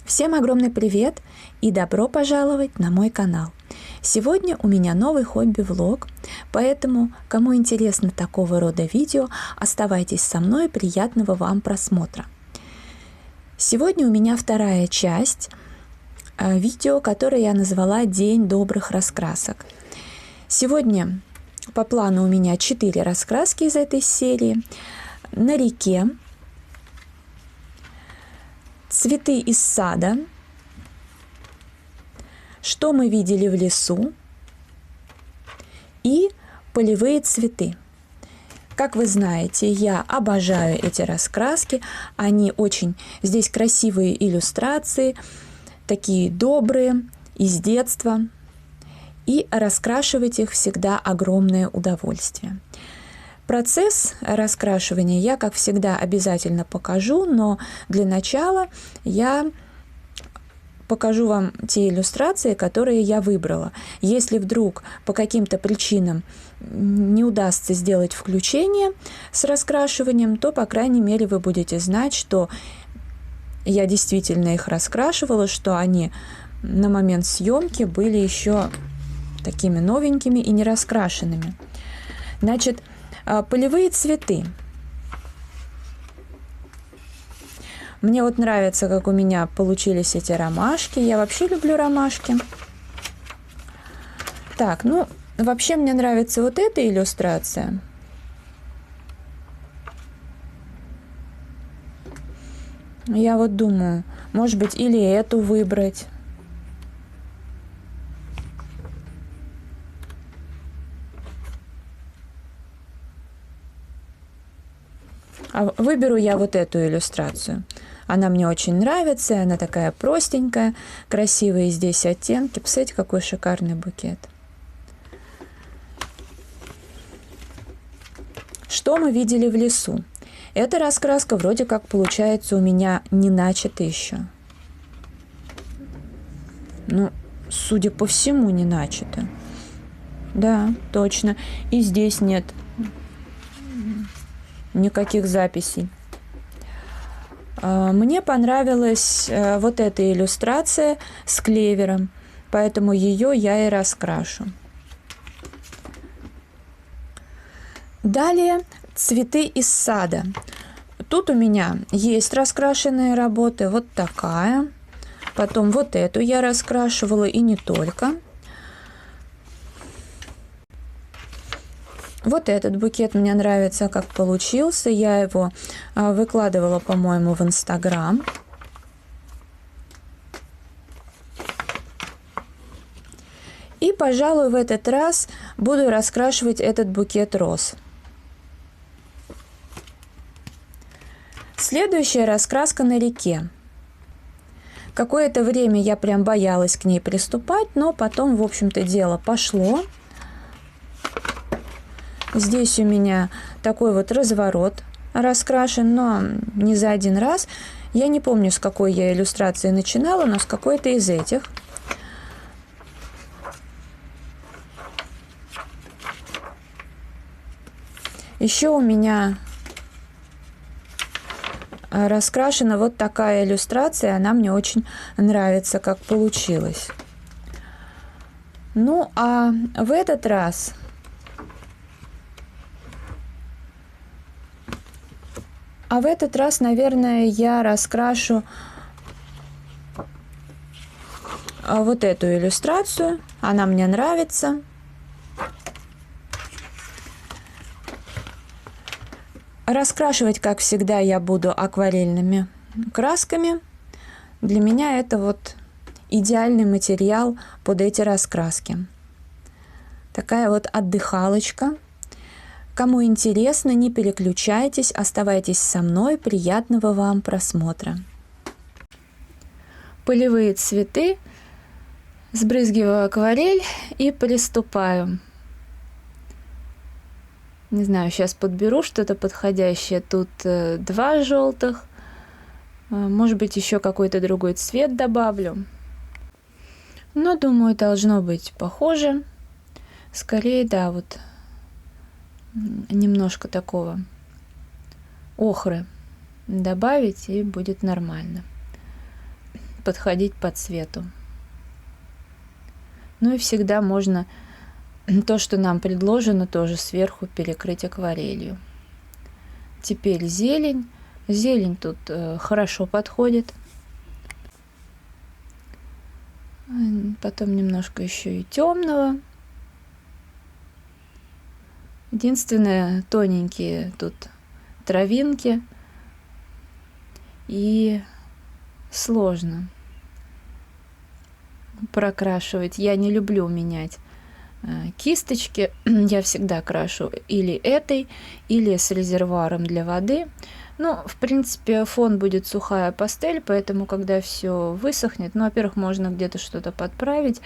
Всем огромный привет и добро пожаловать на мой канал. Сегодня у меня новый хобби-влог, поэтому, кому интересно такого рода видео, оставайтесь со мной, приятного вам просмотра. Сегодня у меня вторая часть видео, которое я назвала «День добрых раскрасок». Сегодня по плану у меня 4 раскраски из этой серии. На реке, цветы из сада, что мы видели в лесу и полевые цветы. Как вы знаете, я обожаю эти раскраски, они очень, здесь красивые иллюстрации, такие добрые, из детства, и раскрашивать их всегда огромное удовольствие. Процесс раскрашивания я, как всегда, обязательно покажу, но для начала я покажу вам те иллюстрации, которые я выбрала. Если вдруг по каким-то причинам не удастся сделать включение с раскрашиванием, то, по крайней мере, вы будете знать, что я действительно их раскрашивала, что они на момент съемки были еще такими новенькими и не раскрашенными. Значит, полевые цветы. Мне вот нравится, как у меня получились эти ромашки. Я вообще люблю ромашки. Так, ну, вообще мне нравится вот эта иллюстрация. Я вот думаю, может быть, или эту выбрать. Выберу я вот эту иллюстрацию. Она мне очень нравится, она такая простенькая, красивые здесь оттенки. Посмотрите, какой шикарный букет. Что мы видели в лесу? Эта раскраска вроде как получается у меня не начата еще. Ну, судя по всему, не начата. Да, точно. И здесь нет никаких записей. Мне понравилась вот эта иллюстрация с клевером, поэтому ее я и раскрашу. Далее цветы из сада. Тут у меня есть раскрашенные работы, вот такая. Потом вот эту я раскрашивала, и не только. Вот этот букет мне нравится, как получился. Я его выкладывала, по-моему, в Инстаграм. И, пожалуй, в этот раз буду раскрашивать этот букет роз. Следующая раскраска на реке. Какое-то время я прям боялась к ней приступать, но потом, в общем-то, дело пошло. Здесь у меня такой вот разворот раскрашен, но не за один раз. Я не помню, с какой я иллюстрации начинала, но с какой-то из этих. Еще у меня раскрашена вот такая иллюстрация, она мне очень нравится, как получилось. Ну, а в этот раз наверное, я раскрашу вот эту иллюстрацию. Она мне нравится. Раскрашивать, как всегда, я буду акварельными красками. Для меня это вот идеальный материал под эти раскраски. Такая вот отдыхалочка. Кому интересно, не переключайтесь, оставайтесь со мной. Приятного вам просмотра. Полевые цветы. Сбрызгиваю акварель и приступаю. Не знаю, сейчас подберу что-то подходящее. Тут 2 желтых. Может быть, еще какой-то другой цвет добавлю. Но, думаю, должно быть похоже. Скорее, да, вот немножко такого охры добавить, и будет нормально. подходить по цвету. Ну и всегда можно то, что нам предложено, тоже сверху перекрыть акварелью. Теперь зелень. Зелень тут хорошо подходит. Потом немножко еще и темного. Единственное, тоненькие тут травинки. И сложно прокрашивать. Я не люблю менять кисточки. Я всегда крашу или этой, или с резервуаром для воды. Ну, в принципе, фон будет сухая пастель, поэтому, когда все высохнет, ну, во-первых, можно где-то что-то подправить,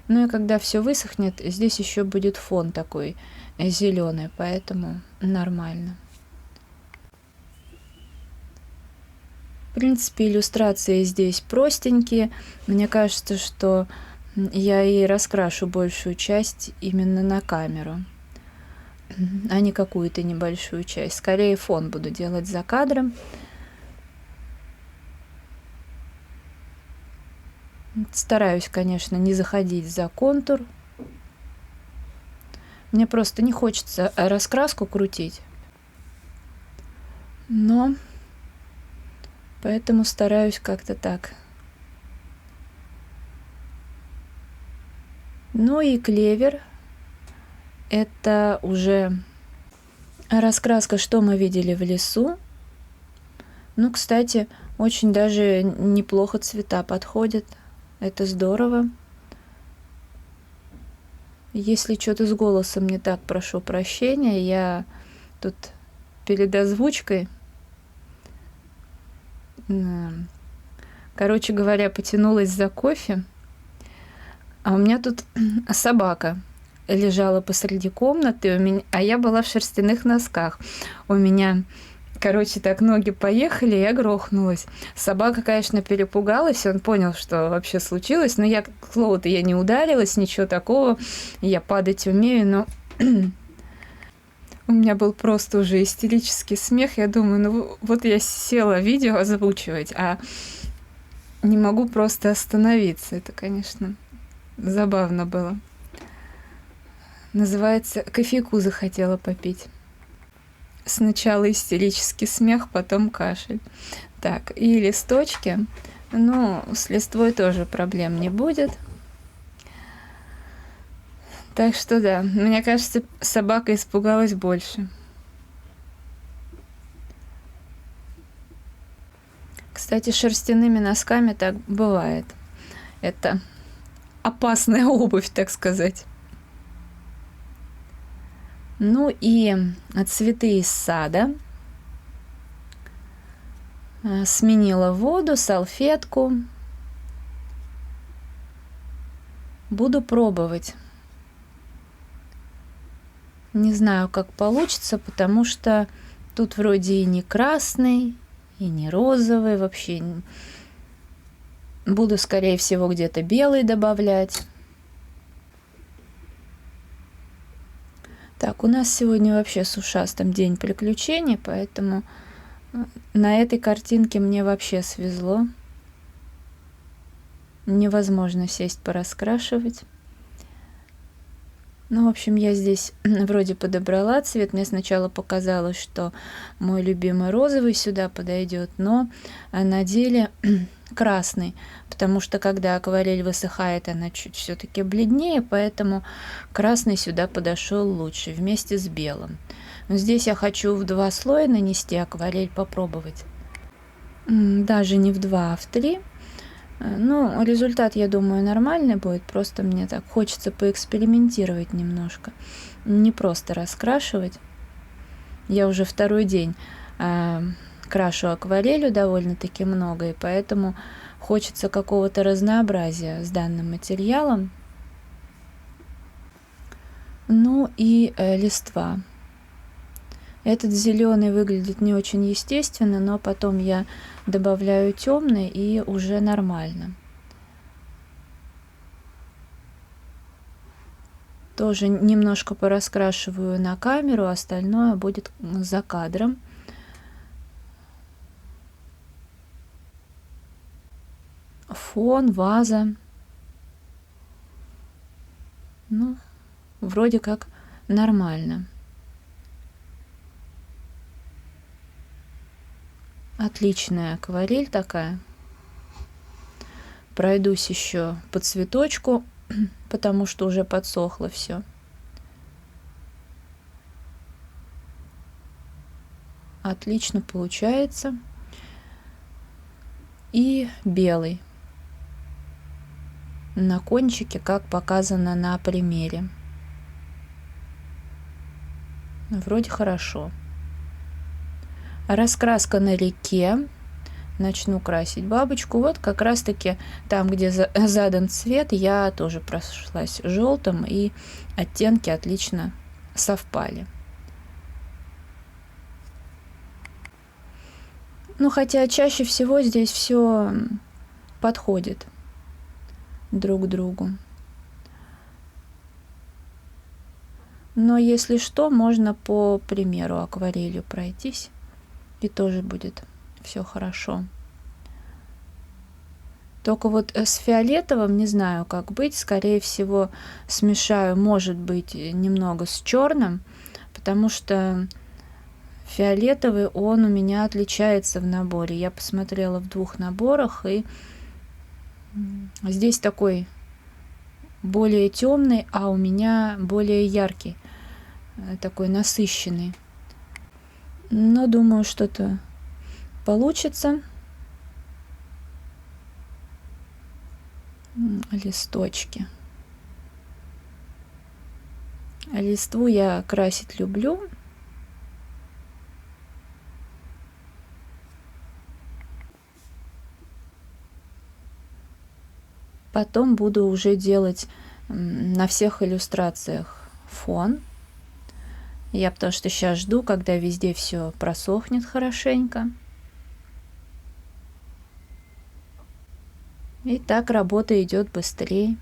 ну и когда все высохнет, здесь еще будет фон такой зеленый, поэтому нормально. В принципе, иллюстрации здесь простенькие. Мне кажется, что я и раскрашу большую часть именно на камеру, а не какую-то небольшую часть. Скорее фон буду делать за кадром. Стараюсь, конечно, не заходить за контур. Мне просто не хочется раскраску крутить. Но поэтому стараюсь как-то так. Ну и клевер. Это уже раскраска, что мы видели в лесу. Ну, кстати, очень даже неплохо цвета подходят. Это здорово. Если что-то с голосом не так, прошу прощения. Я тут перед озвучкой, короче говоря, потянулась за кофе. А у меня тут собака лежала посреди комнаты, а я была в шерстяных носках. У меня, короче, так ноги поехали, я грохнулась. Собака, конечно, перепугалась, он понял, что вообще случилось, но я, к слову-то, я не ударилась, ничего такого, я падать умею, но у меня был просто уже истерический смех. Я думаю, ну вот я села видео озвучивать, а не могу просто остановиться. Это, конечно, забавно было. Называется, кофейку захотела попить. Сначала истерический смех, потом кашель. Так, и листочки. Ну, с листвой тоже проблем не будет. Так что да, мне кажется, собака испугалась больше. Кстати, шерстяными носками так бывает. Это опасная обувь, так сказать. Ну и цветы из сада. Сменила воду, салфетку. Буду пробовать. Не знаю, как получится, потому что тут вроде и не красный, и не розовый. Вообще буду, скорее всего, где-то белый добавлять. Так, у нас сегодня вообще с ушастым день приключений, поэтому на этой картинке мне вообще свезло. Невозможно сесть пораскрашивать. Ну, в общем, я здесь вроде подобрала цвет. Мне сначала показалось, что мой любимый розовый сюда подойдет, но на деле красный, потому что когда акварель высыхает, она чуть все-таки бледнее, поэтому красный сюда подошел лучше вместе с белым. Но здесь я хочу в 2 слоя нанести акварель, попробовать. Даже не в 2, а в 3. Ну, результат, я думаю, нормальный будет, просто мне так хочется поэкспериментировать немножко, не просто раскрашивать. Я уже 2-й день крашу акварелью довольно-таки много, и поэтому хочется какого-то разнообразия с данным материалом. Ну и листва. Этот зеленый выглядит не очень естественно, но потом я добавляю темный, и уже нормально. Тоже немножко пораскрашиваю на камеру, остальное будет за кадром. фон, ваза. Ну, вроде как нормально. Отличная акварель такая. Пройдусь еще по цветочку, потому что уже подсохло все. Отлично получается. И белый на кончике, как показано на примере. Вроде хорошо. Раскраска на реке. Начну красить бабочку. Вот как раз таки там, где задан цвет, я тоже прошлась желтым, и оттенки отлично совпали. Ну, хотя чаще всего здесь все подходит друг к другу. Но если что, можно по примеру акварелью пройтись, и тоже будет все хорошо. Только вот с фиолетовым не знаю, как быть. Скорее всего, смешаю, может быть, немного с черным, потому что фиолетовый, он у меня отличается в наборе. Я посмотрела в 2 наборах, и здесь такой более темный, а у меня более яркий, такой насыщенный. Но думаю, что-то получится. Листочки. Листву я красить люблю. Потом буду уже делать на всех иллюстрациях фон. Я потому что сейчас жду, когда везде все просохнет хорошенько. И так работа идет быстрее.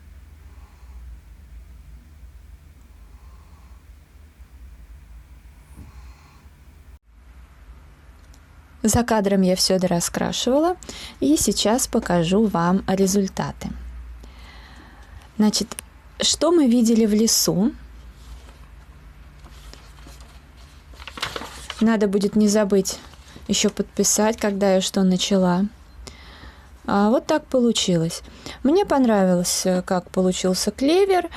За кадром я все дораскрашивала, и сейчас покажу вам результаты. Значит, что мы видели в лесу? Надо будет не забыть еще подписать, когда я что начала. Вот так получилось. Мне понравилось, как получился клевер,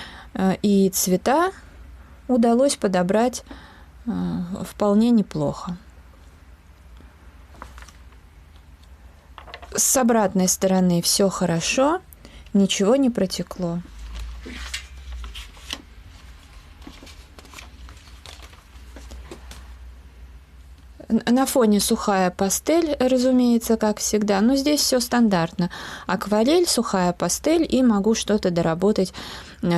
и цвета удалось подобрать вполне неплохо. С обратной стороны все хорошо, ничего не протекло. На фоне сухая пастель, разумеется, как всегда, но здесь все стандартно. Акварель, сухая пастель, и могу что-то доработать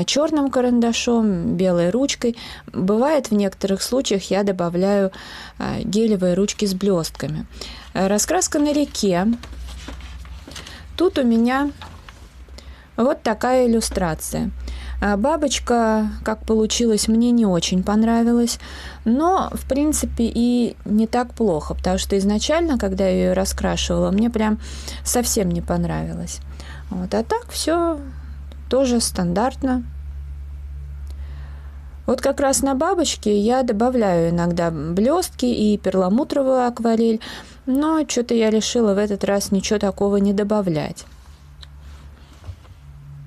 черным карандашом, белой ручкой. Бывает, в некоторых случаях я добавляю гелевые ручки с блестками. Раскраска на реке. Тут у меня вот такая иллюстрация. Бабочка, как получилось, мне не очень понравилась, но, в принципе, и не так плохо, потому что изначально, когда я ее раскрашивала, мне прям совсем не понравилось. Вот, а так все тоже стандартно. Вот как раз на бабочке я добавляю иногда блестки и перламутровую акварель, но что-то я решила в этот раз ничего такого не добавлять.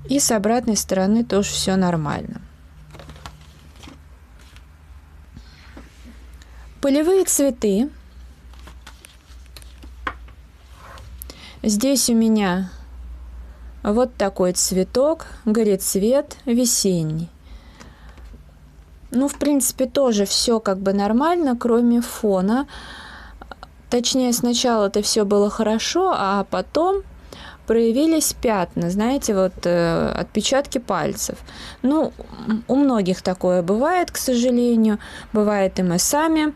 И с обратной стороны тоже все нормально. Полевые цветы. Здесь у меня вот такой цветок, горецвет весенний. Ну, в принципе, тоже все как бы нормально, кроме фона. Точнее, сначала это все было хорошо, а потом проявились пятна, знаете, вот отпечатки пальцев. Ну, у многих такое бывает, к сожалению. Бывает, и мы сами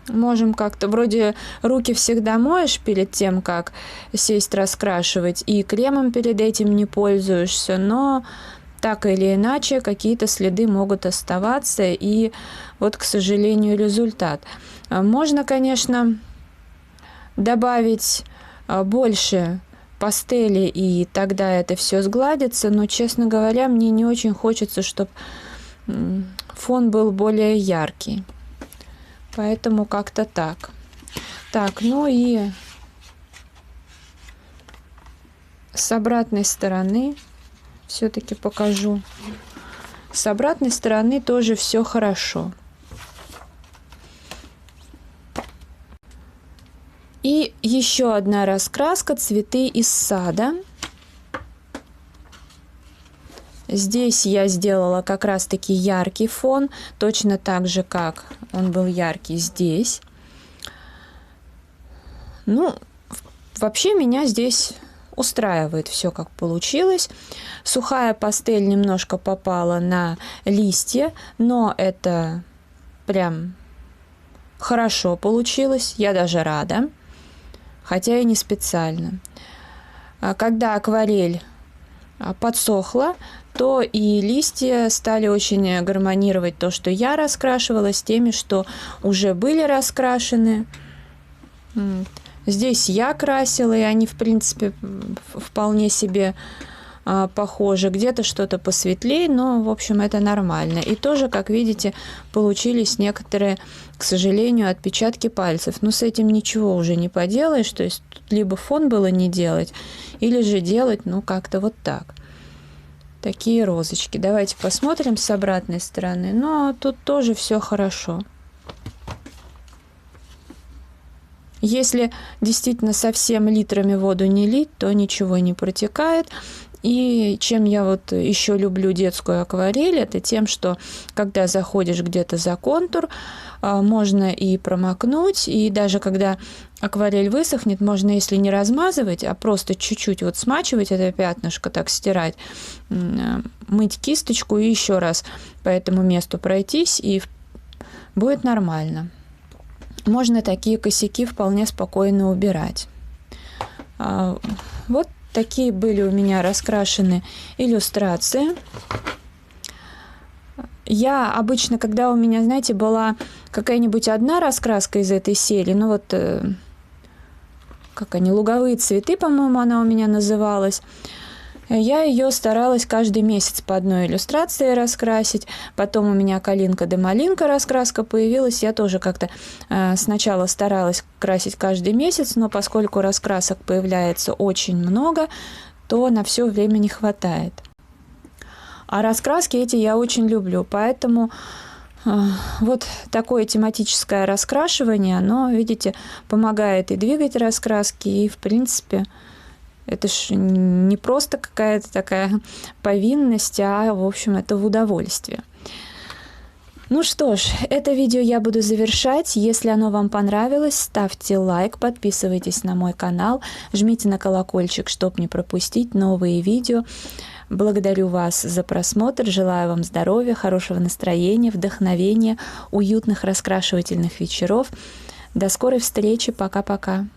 можем как-то, вроде руки всегда моешь перед тем, как сесть раскрашивать, и кремом перед этим не пользуешься, но так или иначе какие-то следы могут оставаться, и вот, к сожалению, результат. Можно, конечно, добавить больше пастели, и тогда это все сгладится. Но, честно говоря, мне не очень хочется, чтобы фон был более яркий. Поэтому как-то так. Так, ну и с обратной стороны все-таки покажу. С обратной стороны тоже все хорошо. И еще одна раскраска «Цветы из сада». Здесь я сделала как раз-таки яркий фон, точно так же, как он был яркий здесь. Ну, вообще меня здесь устраивает все, как получилось. Сухая пастель немножко попала на листья, но это прям хорошо получилось, я даже рада, хотя и не специально. Когда акварель подсохла, то и листья стали очень гармонировать то, что я раскрашивала, с теми, что уже были раскрашены. Здесь я красила, и они, в принципе, вполне себе похожи. Где-то что-то посветлее, но, в общем, это нормально. И тоже, как видите, получились некоторые, к сожалению, отпечатки пальцев. Но с этим ничего уже не поделаешь. То есть либо фон было не делать, или же делать, ну, как-то вот так. Такие розочки. Давайте посмотрим с обратной стороны. Но тут тоже все хорошо. Если действительно совсем литрами воду не лить, то ничего не протекает. И чем я вот еще люблю детскую акварель, это тем, что когда заходишь где-то за контур, можно и промокнуть, и даже когда акварель высохнет, можно, если не размазывать, а просто чуть-чуть вот смачивать это пятнышко, так стирать, мыть кисточку и еще раз по этому месту пройтись, и будет нормально. Можно такие косяки вполне спокойно убирать. Вот такие были у меня раскрашены иллюстрации. Я обычно, когда у меня, знаете, была какая-нибудь одна раскраска из этой серии, ну вот, как они, «Луговые цветы», по-моему, она у меня называлась, я ее старалась каждый месяц по одной иллюстрации раскрасить. Потом у меня «Калинка да малинка» раскраска появилась. Я тоже как-то сначала старалась красить каждый месяц, но поскольку раскрасок появляется очень много, то на все время не хватает. А раскраски эти я очень люблю, поэтому вот такое тематическое раскрашивание, оно, видите, помогает и двигать раскраски, и, в принципе, это ж не просто какая-то такая повинность, а, в общем, это в удовольствие. Ну что ж, это видео я буду завершать. Если оно вам понравилось, ставьте лайк, подписывайтесь на мой канал, жмите на колокольчик, чтобы не пропустить новые видео. Благодарю вас за просмотр, желаю вам здоровья, хорошего настроения, вдохновения, уютных раскрашивательных вечеров. До скорой встречи, пока-пока.